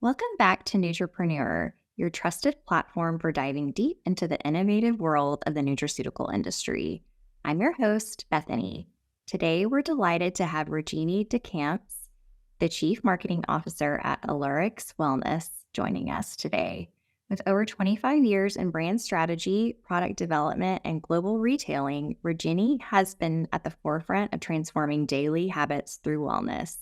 Welcome back to Nutrapreneur, your trusted platform for diving deep into the innovative world of the nutraceutical industry. I'm your host, Bethany. Today, we're delighted to have Virginie Descamps, the Chief Marketing Officer at Alurx Wellness, joining us today. With over 25 years in brand strategy, product development, and global retailing, Virginie has been at the forefront of transforming daily habits through wellness.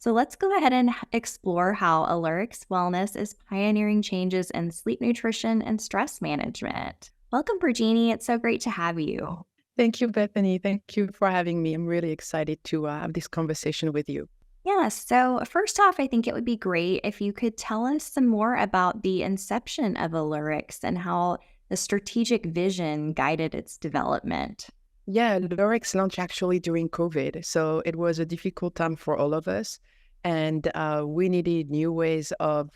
So let's go ahead and explore how Alurx Wellness is pioneering changes in sleep nutrition and stress management. Welcome, Virginie. It's so great to have you. Thank you, Bethany. Thank you for having me. I'm really excited to have this conversation with you. Yeah, so first off, I think it would be great if you could tell us some more about the inception of Alurx and how the strategic vision guided its development. Yeah, Alurx launched actually during COVID. So it was a difficult time for all of us. And we needed new ways of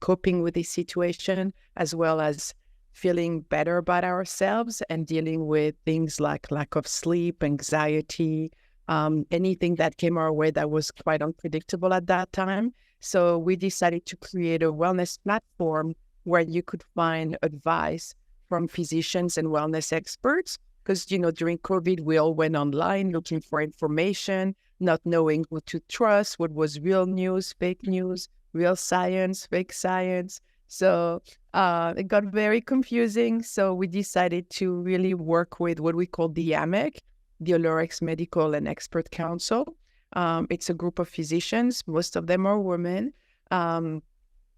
coping with this situation, as well as feeling better about ourselves and dealing with things like lack of sleep, anxiety, anything that came our way that was quite unpredictable at that time. So we decided to create a wellness platform where you could find advice from physicians and wellness experts. Because, during COVID, we all went online looking for information, not knowing who to trust, what was real news, fake news, real science, fake science. So it got very confusing. So we decided to really work with what we call the AMEC, the Alurx Medical and Expert Council. It's a group of physicians. Most of them are women. And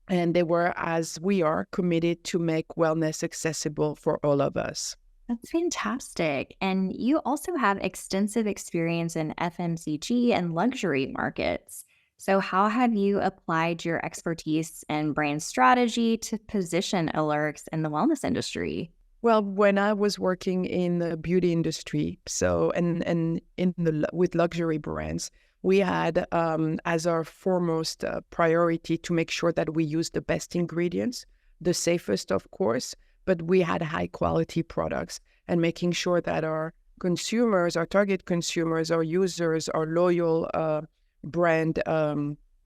they were, as we are, committed to make wellness accessible for all of us. That's fantastic. And you also have extensive experience in FMCG and luxury markets. So, how have you applied your expertise and brand strategy to position Alurx in the wellness industry? Well, when I was working in the beauty industry, with luxury brands, we had as our foremost priority to make sure that we use the best ingredients, the safest, of course, but we had high quality products, and making sure that our consumers, our target consumers, our users, our loyal brand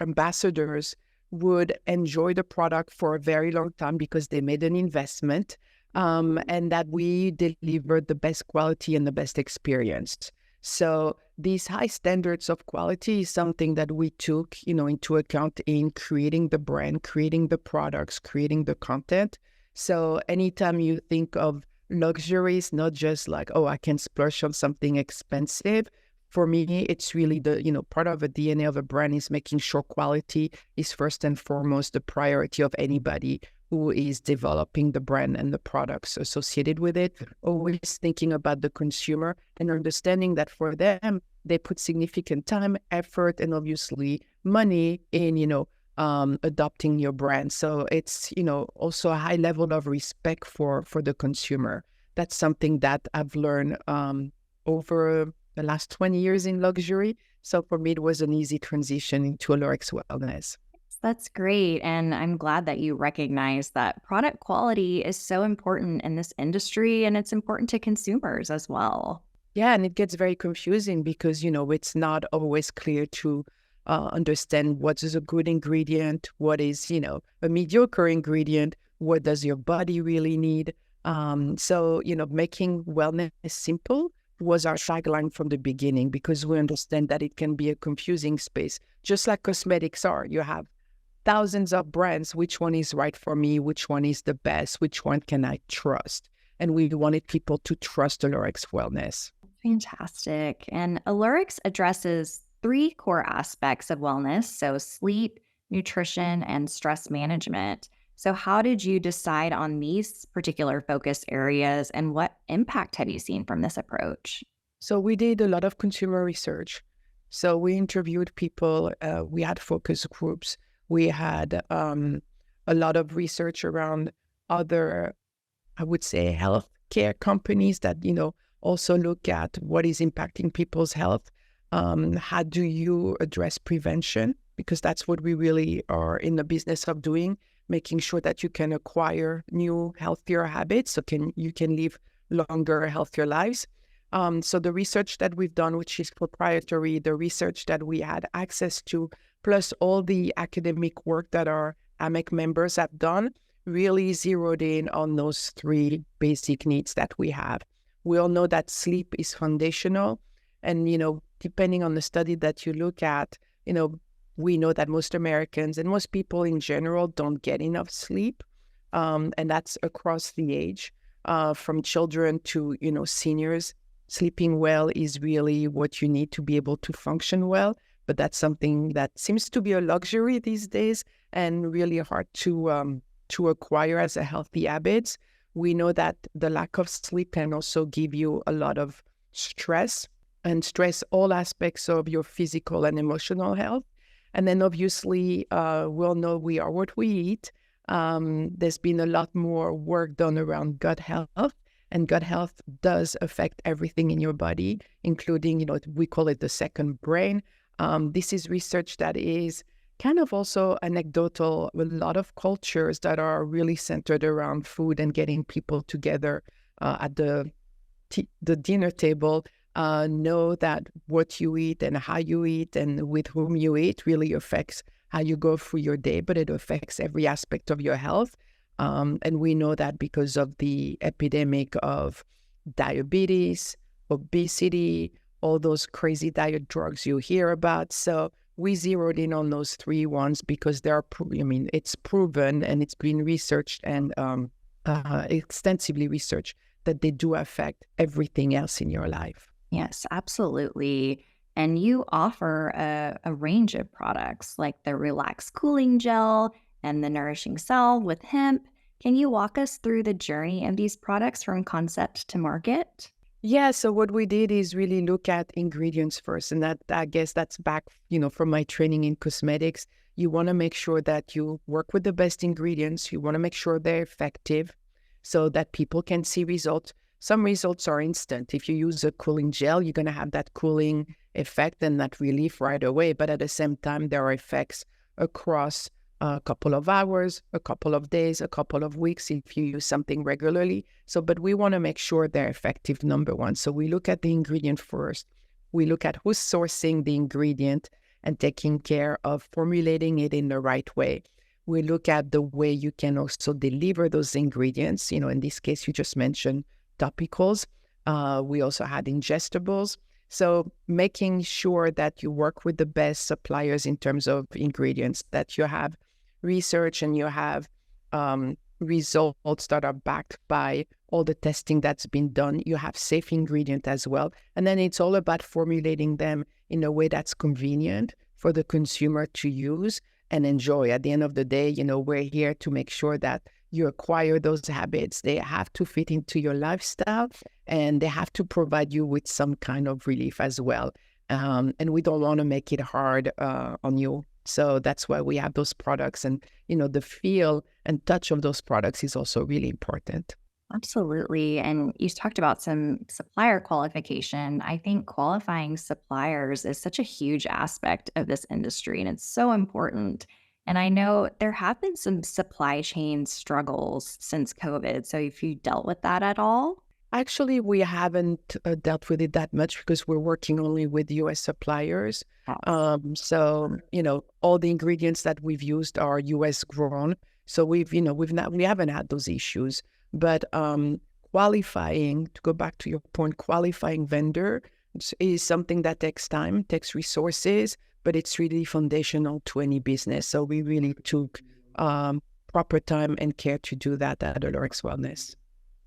ambassadors would enjoy the product for a very long time because they made an investment, and that we delivered the best quality and the best experience. So these high standards of quality is something that we took, into account in creating the brand, creating the products, creating the content. So anytime you think of luxury, it's not just like, oh, I can splurge on something expensive. For me, it's really part of the DNA of a brand is making sure quality is first and foremost the priority of anybody who is developing the brand and the products associated with it. Always thinking about the consumer and understanding that for them, they put significant time, effort, and obviously money in, adopting your brand. So it's, also a high level of respect for the consumer. That's something that I've learned over the last 20 years in luxury. So for me, it was an easy transition into Alurx Wellness. That's great. And I'm glad that you recognize that product quality is so important in this industry and it's important to consumers as well. Yeah, and it gets very confusing because, it's not always clear to understand what is a good ingredient, what is, a mediocre ingredient, what does your body really need. So, making wellness simple was our tagline from the beginning because we understand that it can be a confusing space, just like cosmetics are. You have thousands of brands. Which one is right for me? Which one is the best? Which one can I trust? And we wanted people to trust Alurx Wellness. Fantastic. And Alurx addresses three core aspects of wellness, so sleep, nutrition, and stress management. So how did you decide on these particular focus areas and what impact have you seen from this approach? So we did a lot of consumer research. So we interviewed people, we had focus groups, we had a lot of research around other, I would say, healthcare companies that, also look at what is impacting people's health. How do you address prevention? Because that's what we really are in the business of doing, making sure that you can acquire new, healthier habits so you can live longer, healthier lives. So the research that we've done, which is proprietary, the research that we had access to plus all the academic work that our AMEC members have done, really zeroed in on those three basic needs that we have. We all know that sleep is foundational. And, depending on the study that you look at, we know that most Americans and most people in general don't get enough sleep. And that's across the age, from children to, seniors. Sleeping well is really what you need to be able to function well. But that's something that seems to be a luxury these days and really hard to acquire as a healthy habit. We know that the lack of sleep can also give you a lot of stress and stress all aspects of your physical and emotional health. And then obviously, we'll know we are what we eat. There's been a lot more work done around gut health, and gut health does affect everything in your body, including, we call it the second brain. This is research that is kind of also anecdotal with a lot of cultures that are really centered around food and getting people together at the dinner table. Know that what you eat and how you eat and with whom you eat really affects how you go through your day, but it affects every aspect of your health. And we know that because of the epidemic of diabetes, obesity, all those crazy diet drugs you hear about. So we zeroed in on those three ones because it's proven and it's been researched and extensively researched that they do affect everything else in your life. Yes, absolutely. And you offer a range of products like the Relax Cooling Gel and the Nourishing Salve with hemp. Can you walk us through the journey of these products from concept to market? Yeah, so what we did is really look at ingredients first. And that, I guess that's back, from my training in cosmetics. You want to make sure that you work with the best ingredients. You want to make sure they're effective so that people can see results. Some results are instant. If you use a cooling gel, you're going to have that cooling effect and that relief right away. But at the same time, there are effects across a couple of hours, a couple of days, a couple of weeks if you use something regularly. But we want to make sure they're effective, number one. So we look at the ingredient first. We look at who's sourcing the ingredient and taking care of formulating it in the right way. We look at the way you can also deliver those ingredients. In this case, you just mentioned topicals. We also had ingestibles. So making sure that you work with the best suppliers in terms of ingredients, that you have research and you have results that are backed by all the testing that's been done. You have safe ingredient as well. And then it's all about formulating them in a way that's convenient for the consumer to use and enjoy. At the end of the day, we're here to make sure that you acquire those habits. They have to fit into your lifestyle and they have to provide you with some kind of relief as well. And we don't want to make it hard on you. So that's why we have those products. And, the feel and touch of those products is also really important. Absolutely. And you talked about some supplier qualification. I think qualifying suppliers is such a huge aspect of this industry, and it's so important. And I know there have been some supply chain struggles since COVID. So if you dealt with that at all? Actually, we haven't dealt with it that much because we're working only with U.S. suppliers. So, all the ingredients that we've used are U.S. grown. So we haven't had those issues. But qualifying, to go back to your point, qualifying vendor is something that takes time, takes resources, but it's really foundational to any business. So we really took proper time and care to do that at Alurx Wellness.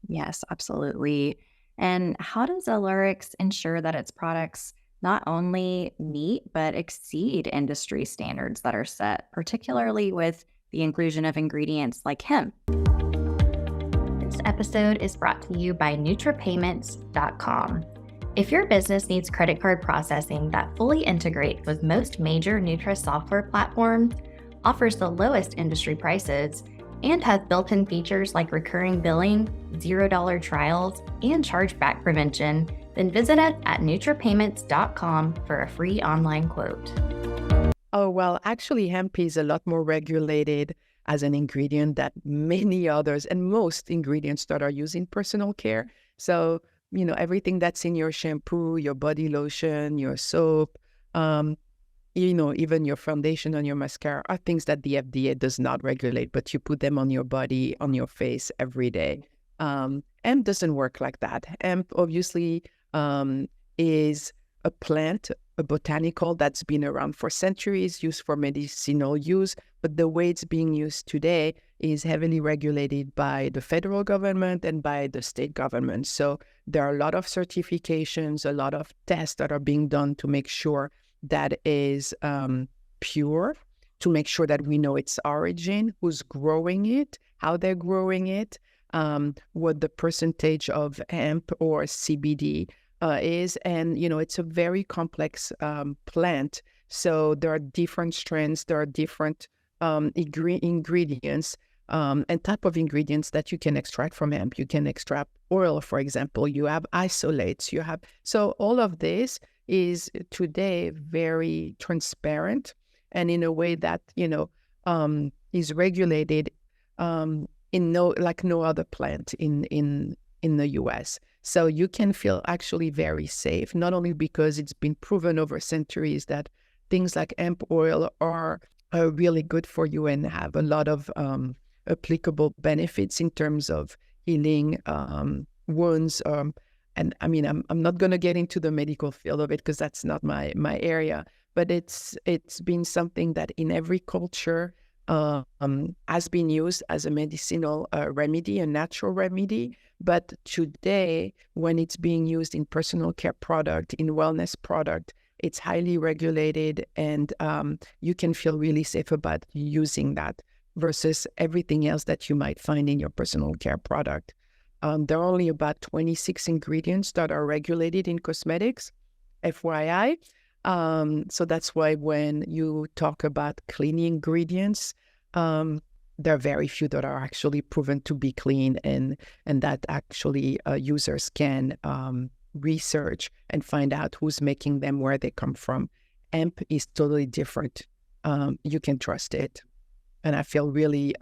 Yes, absolutely. And how does Alurx ensure that its products not only meet but exceed industry standards that are set, particularly with the inclusion of ingredients like hemp? This episode is brought to you by NutraPayments.com. If your business needs credit card processing that fully integrates with most major Nutra software platforms, offers the lowest industry prices, and has built-in features like recurring billing, $0 trials, and chargeback prevention, then visit us at NutraPayments.com for a free online quote. Oh, well, actually, hemp is a lot more regulated as an ingredient than many others and most ingredients that are used in personal care. So, everything that's in your shampoo, your body lotion, your soap, even your foundation and your mascara are things that the FDA does not regulate, but you put them on your body, on your face every day. Hemp doesn't work like that. Hemp obviously is a plant, a botanical that's been around for centuries, used for medicinal use, but the way it's being used today is heavily regulated by the federal government and by the state government. So there are a lot of certifications, a lot of tests that are being done to make sure that is pure, to make sure that we know its origin, who's growing it, how they're growing it, what the percentage of hemp or CBD is. And, it's a very complex plant. So there are different strains, there are different ingredients and type of ingredients that you can extract from hemp. You can extract oil, for example. You have isolates. So all of this is today very transparent and in a way that, is regulated in no other plant in the US. So you can feel actually very safe, not only because it's been proven over centuries that things like hemp oil are really good for you and have a lot of applicable benefits in terms of healing wounds. And I mean, I'm not going to get into the medical field of it because that's not my area, but it's been something that in every culture has been used as a medicinal remedy, a natural remedy. But today, when it's being used in personal care product, in wellness product, it's highly regulated, and you can feel really safe about using that versus everything else that you might find in your personal care product. There are only about 26 ingredients that are regulated in cosmetics, FYI. So that's why when you talk about clean ingredients, there are very few that are actually proven to be clean and that actually users can research and find out who's making them, where they come from. Hemp is totally different. You can trust it. And I feel really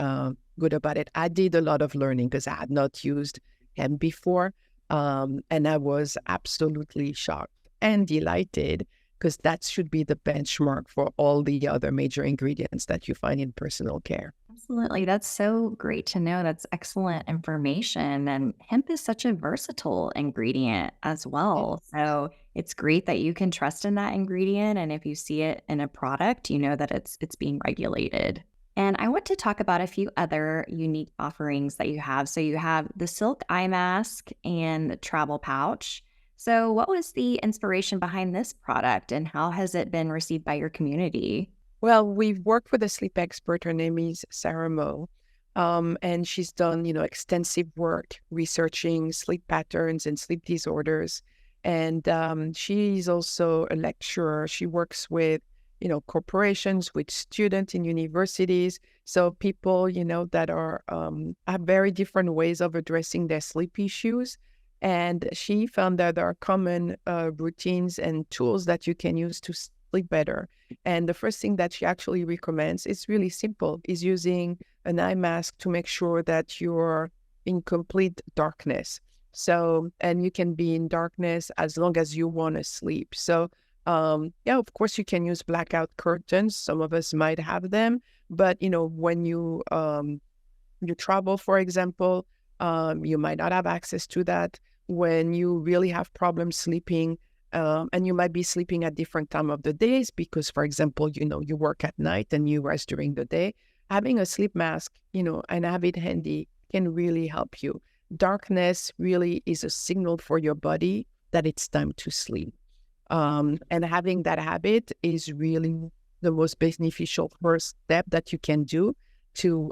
good about it. I did a lot of learning because I had not used hemp before. And I was absolutely shocked and delighted because that should be the benchmark for all the other major ingredients that you find in personal care. Absolutely. That's so great to know. That's excellent information. And hemp is such a versatile ingredient as well. So it's great that you can trust in that ingredient. And if you see it in a product, you know that it's being regulated. And I want to talk about a few other unique offerings that you have. So you have the silk eye mask and the travel pouch. So what was the inspiration behind this product and how has it been received by your community? Well, we've worked with a sleep expert. Her name is Sarah Moe. And she's done, extensive work researching sleep patterns and sleep disorders. And she's also a lecturer. She works with, corporations, with students in universities. So people, that are have very different ways of addressing their sleep issues. And she found that there are common routines and tools that you can use to sleep better. And the first thing that she actually recommends is really simple, is using an eye mask to make sure that you're in complete darkness. So, and you can be in darkness as long as you want to sleep. So, of course you can use blackout curtains. Some of us might have them, but when you travel, for example, you might not have access to that. When you really have problems sleeping, and you might be sleeping at different time of the days because, for example, you work at night and you rest during the day, having a sleep mask, and have it handy can really help you. Darkness really is a signal for your body that it's time to sleep. And having that habit is really the most beneficial first step that you can do to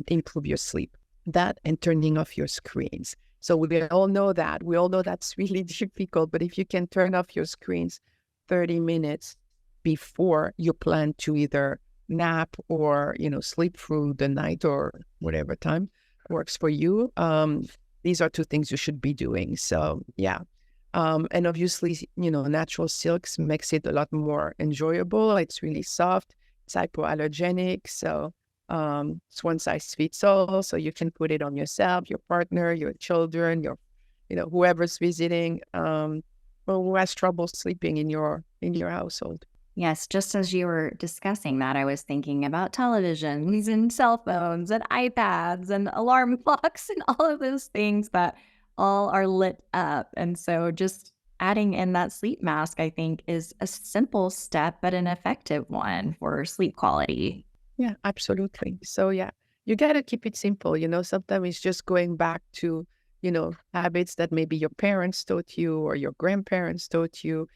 improve your sleep. That and turning off your screens. So we all know that. We all know that's really difficult. But if you can turn off your screens 30 minutes before you plan to either nap or, sleep through the night or whatever time works for you, these are two things you should be doing. So, yeah. And obviously, natural silks makes it a lot more enjoyable. It's really soft. It's hypoallergenic. So it's one size fits all. So you can put it on yourself, your partner, your children, your, whoever's visiting, or who has trouble sleeping in your household. Yes, just as you were discussing that, I was thinking about televisions and cell phones and iPads and alarm clocks and all of those things that all are lit up. And so just adding in that sleep mask, I think, is a simple step, but an effective one for sleep quality. Yeah, absolutely. So yeah, you got to keep it simple. Sometimes it's just going back to, habits that maybe your parents taught you or your grandparents taught you,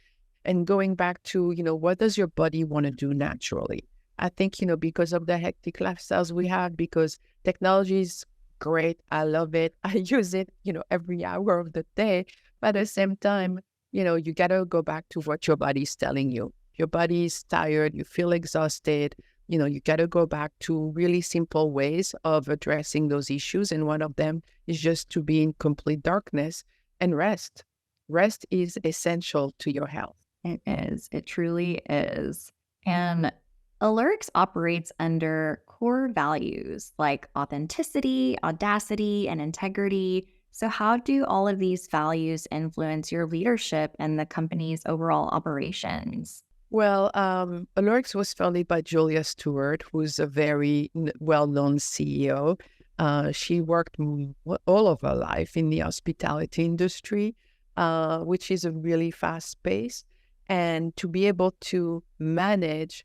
and going back to, what does your body want to do naturally? I think, because of the hectic lifestyles we have, because technology is great. I love it. I use it, every hour of the day. But at the same time, you got to go back to what your body's telling you. Your body is tired. You feel exhausted. You got to go back to really simple ways of addressing those issues. And one of them is just to be in complete darkness and rest. Rest is essential to your health. It is. It truly is. And Alurx operates under core values like authenticity, audacity, and integrity. So, how do all of these values influence your leadership and the company's overall operations? Well, Alurx was founded by Julia Stewart, who's a very well-known CEO. She worked all of her life in the hospitality industry, which is a really fast pace. And to be able to manage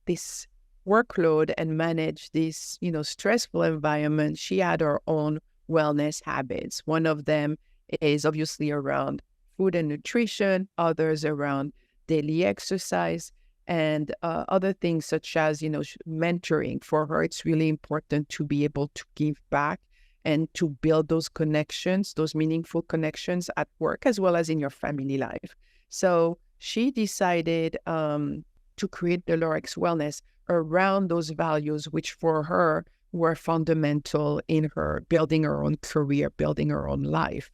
this workload and manage this, stressful environment, she had her own wellness habits. One of them is obviously around food and nutrition, others around daily exercise, and other things such as, mentoring. For her, it's really important to be able to give back and to build those connections, those meaningful connections at work as well as in your family life. So she decided to create the Alurx Wellness around those values, which for her were fundamental in her building her own career, building her own life.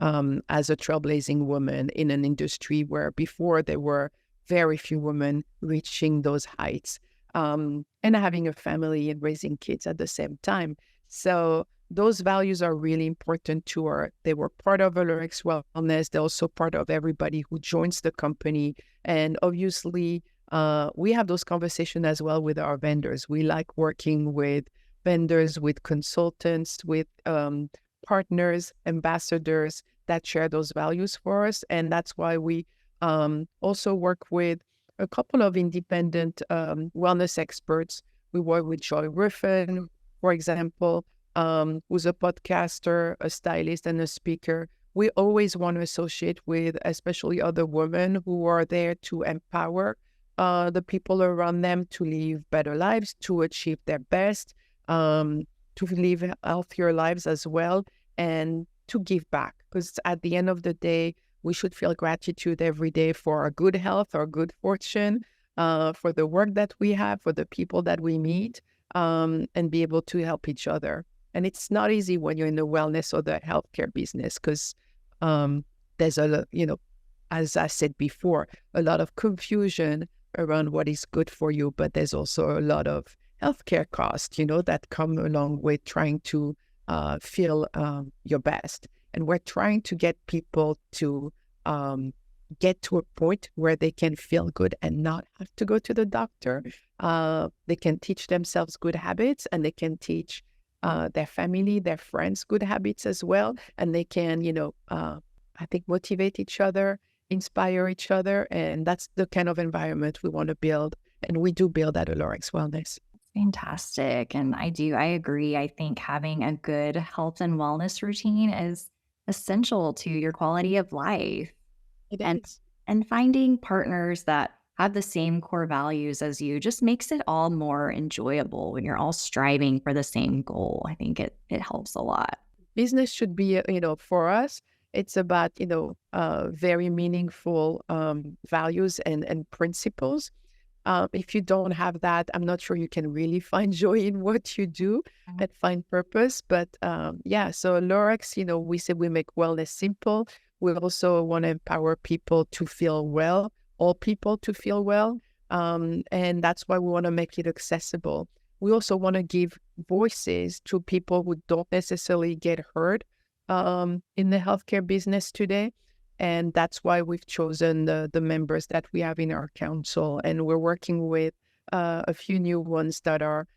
As a trailblazing woman in an industry where before there were very few women reaching those heights, and having a family and raising kids at the same time. So those values are really important to her. They were part of Alurx Wellness. They're also part of everybody who joins the company. And obviously, we have those conversations as well with our vendors. We like working with vendors, with consultants, with partners, ambassadors that share those values for us. And that's why we also work with a couple of independent wellness experts. We work with Joy Griffin, for example, who's a podcaster, a stylist, and a speaker. We always want to associate with especially other women who are there to empower the people around them to live better lives, to achieve their best, to live healthier lives as well, and to give back. Because at the end of the day, we should feel gratitude every day for our good health, our good fortune, for the work that we have, for the people that we meet, and be able to help each other. And it's not easy when you're in the wellness or the healthcare business because there's as I said before, a lot of confusion around what is good for you, but there's also a lot of healthcare costs, that come along with trying to feel your best. And we're trying to get people to get to a point where they can feel good and not have to go to the doctor. They can teach themselves good habits, and they can teach their family, their friends good habits as well. And they can, I think, motivate each other, inspire each other. And that's the kind of environment we want to build. And we do build at Alurx Wellness. Fantastic. And I agree. I think having a good health and wellness routine is essential to your quality of life. It And is. and finding partners that have the same core values as you just makes it all more enjoyable when you're all striving for the same goal. I think it helps a lot. Business should be, for us, it's about, very meaningful values and principles. If you don't have that, I'm not sure you can really find joy in what you do and find purpose. But yeah, so Alurx, we say we make wellness simple. We also want to empower people to feel well, all people to feel well. And that's why we want to make it accessible. We also want to give voices to people who don't necessarily get heard in the healthcare business today. And that's why we've chosen the members that we have in our council. And we're working with a few new ones that are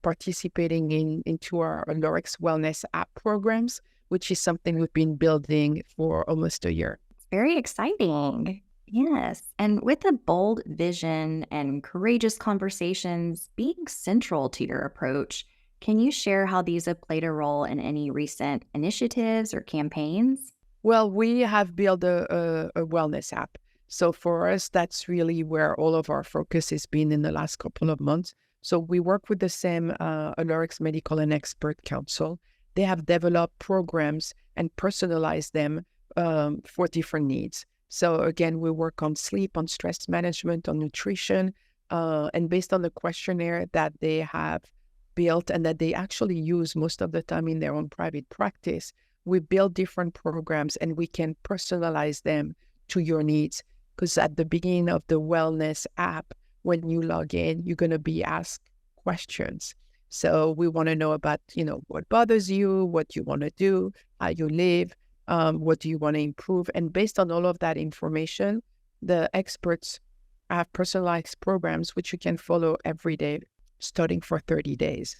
participating into our Alurx Wellness app programs, which is something we've been building for almost a year. Very exciting. Yes. And with a bold vision and courageous conversations being central to your approach, can you share how these have played a role in any recent initiatives or campaigns? Well, we have built a wellness app. So for us, that's really where all of our focus has been in the last couple of months. So we work with the same Alurx Medical and Expert Council. They have developed programs and personalized them for different needs. So again, we work on sleep, on stress management, on nutrition, and based on the questionnaire that they have built and that they actually use most of the time in their own private practice, we build different programs and we can personalize them to your needs. Because at the beginning of the wellness app, when you log in, you're going to be asked questions. So we want to know about, what bothers you, what you want to do, how you live, what do you want to improve. And based on all of that information, the experts have personalized programs which you can follow every day, starting for 30 days.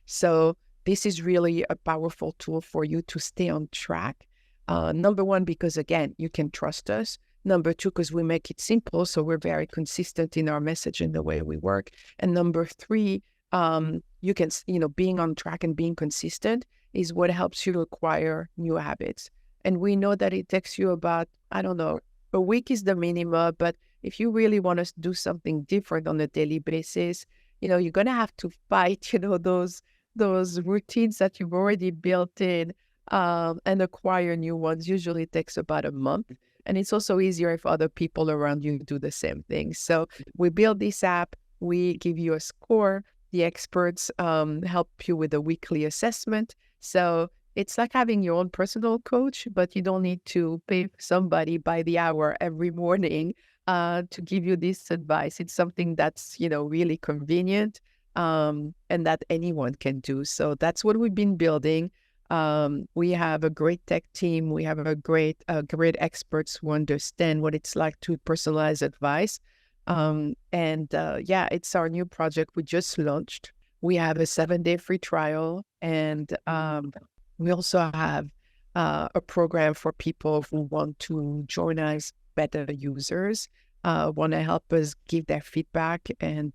So this is really a powerful tool for you to stay on track. Number one, because again, you can trust us. Number two, because we make it simple. So we're very consistent in our message and the way we work. And number three, you can, being on track and being consistent is what helps you acquire new habits. And we know that it takes you about, I don't know, a week is the minimum, but if you really want to do something different on a daily basis, you're going to have to fight, those routines that you've already built in and acquire new ones. Usually it takes about a month. And it's also easier if other people around you do the same thing. So we build this app, we give you a score. The experts help you with a weekly assessment. So it's like having your own personal coach, but you don't need to pay somebody by the hour every morning to give you this advice. It's something that's, really convenient and that anyone can do. So that's what we've been building. We have a great tech team. We have a great experts who understand what it's like to personalize advice. It's our new project we just launched. We have a 7-day free trial, and we also have a program for people who want to join us, better users, want to help us give their feedback, and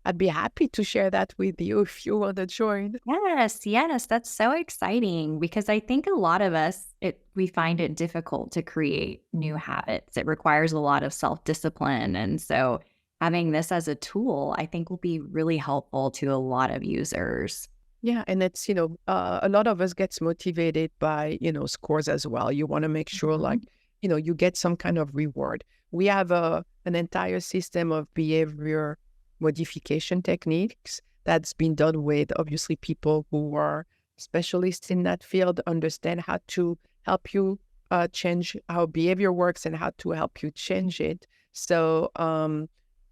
I'd be happy to share that with you if you want to join. Yes, that's so exciting because I think a lot of us, we find it difficult to create new habits. It requires a lot of self-discipline. And so having this as a tool, I think will be really helpful to a lot of users. Yeah, and it's, a lot of us gets motivated by, scores as well. You want to make sure you get some kind of reward. We have an entire system of behavior modification techniques that's been done with obviously people who are specialists in that field, understand how to help you change how behavior works and how to help you change it. So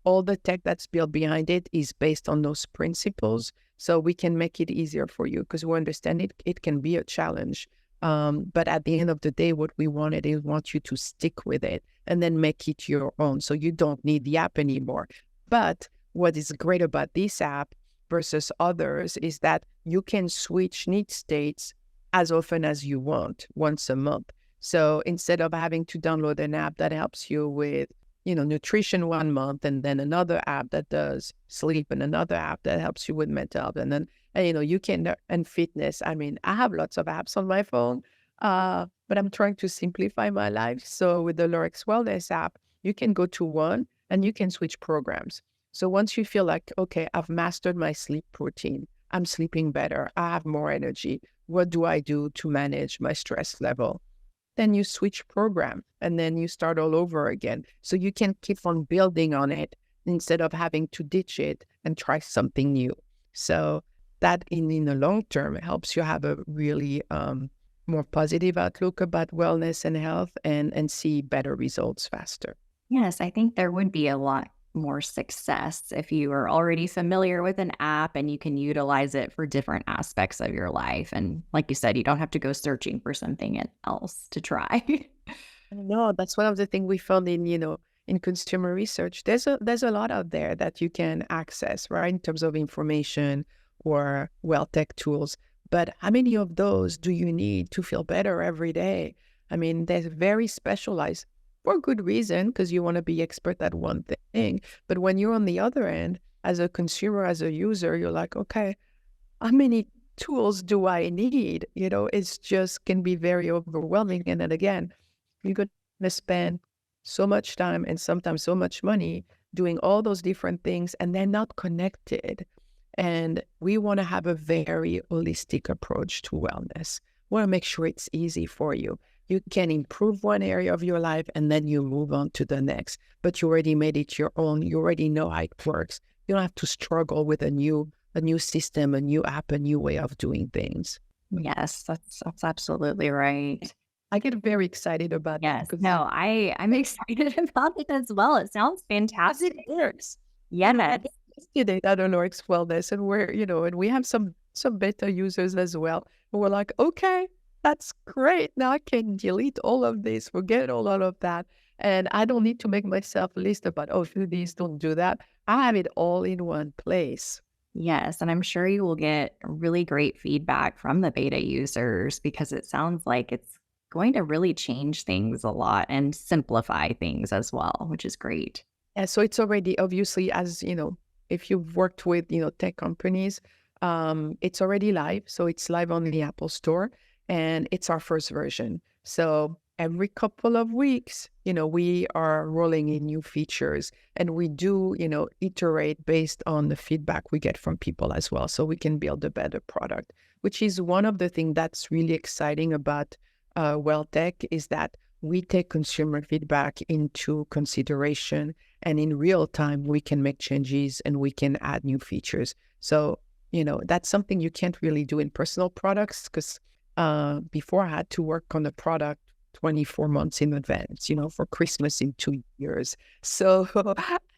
all the tech that's built behind it is based on those principles. So we can make it easier for you because we understand it can be a challenge. But at the end of the day, what we wanted is want you to stick with it and then make it your own. So you don't need the app anymore. But what is great about this app versus others is that you can switch need states as often as you want, once a month. So instead of having to download an app that helps you with, nutrition 1 month, and then another app that does sleep, and another app that helps you with mental health, and then, you can, and fitness. I mean, I have lots of apps on my phone, but I'm trying to simplify my life. So with the Alurx Wellness app, you can go to one and you can switch programs. So once you feel like, okay, I've mastered my sleep routine, I'm sleeping better, I have more energy, what do I do to manage my stress level? Then you switch program and then you start all over again. So you can keep on building on it instead of having to ditch it and try something new. So that in the long term helps you have a really more positive outlook about wellness and health and see better results faster. Yes, I think there would be a lot more success if you are already familiar with an app and you can utilize it for different aspects of your life. And like you said, you don't have to go searching for something else to try. No, that's one of the things we found in, in consumer research. There's a lot out there that you can access, right, in terms of information or well tech tools. But how many of those do you need to feel better every day? I mean, they're very specialized for good reason because you want to be expert at one thing. But when you're on the other end, as a consumer, as a user, you're like, okay, how many tools do I need? It's just can be very overwhelming. And then again, you're going to spend so much time and sometimes so much money doing all those different things, and they're not connected. And we want to have a very holistic approach to wellness. We want to make sure it's easy for you. You can improve one area of your life and then you move on to the next, but you already made it your own. You already know how it works. You don't have to struggle with a new system, a new app, a new way of doing things. Yes, that's absolutely right. I get very excited about Yes. that. No, I'm excited about it as well. It sounds fantastic. It works. Yes. Yesterday at Alurx Wellness, and and we have some beta users as well. And we're like, okay, that's great. Now I can delete all of this, forget all of that. And I don't need to make myself a list about, oh, do this, don't do that. I have it all in one place. Yes. And I'm sure you will get really great feedback from the beta users because it sounds like it's going to really change things a lot and simplify things as well, which is great. And so it's already obviously, as if you've worked with tech companies, it's already live. So it's live on the Apple Store, and it's our first version. So every couple of weeks, we are rolling in new features, and we do iterate based on the feedback we get from people as well, so we can build a better product. Which is one of the things that's really exciting about WellTech, is that we take consumer feedback into consideration, and in real time, we can make changes and we can add new features. So, that's something you can't really do in personal products, because before I had to work on the product 24 months in advance, for Christmas in 2 years. So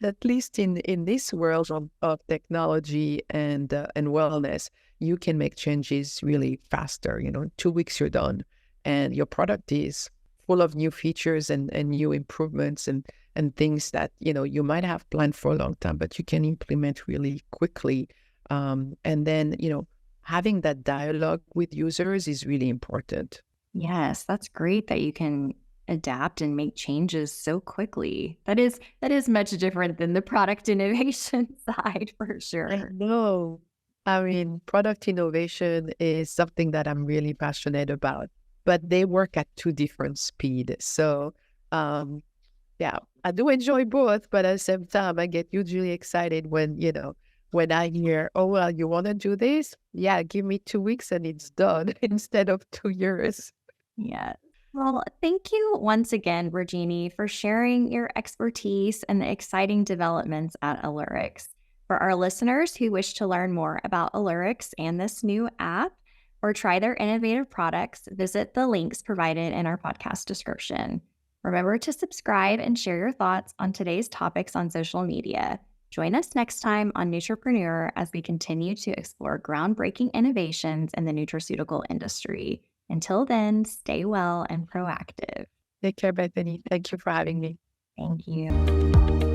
at least in this world of technology and wellness, you can make changes really faster. 2 weeks, you're done. And your product is full of new features and new improvements and things that, you might have planned for a long time, but you can implement really quickly. And then, having that dialogue with users is really important. Yes, that's great that you can adapt and make changes so quickly. That is much different than the product innovation side for I sure. know. I mean, product innovation is something that I'm really passionate about, but they work at two different speed. So, yeah, I do enjoy both, but at the same time, I get hugely excited when I hear, oh, well, you want to do this? Yeah, give me 2 weeks and it's done instead of 2 years. Yeah. Well, thank you once again, Virginie, for sharing your expertise and the exciting developments at Alurx. For our listeners who wish to learn more about Alurx and this new app or try their innovative products, visit the links provided in our podcast description. Remember to subscribe and share your thoughts on today's topics on social media. Join us next time on Nutrapreneur as we continue to explore groundbreaking innovations in the nutraceutical industry. Until then, stay well and proactive. Take care, Bethany. Thank you for having me. Thank you.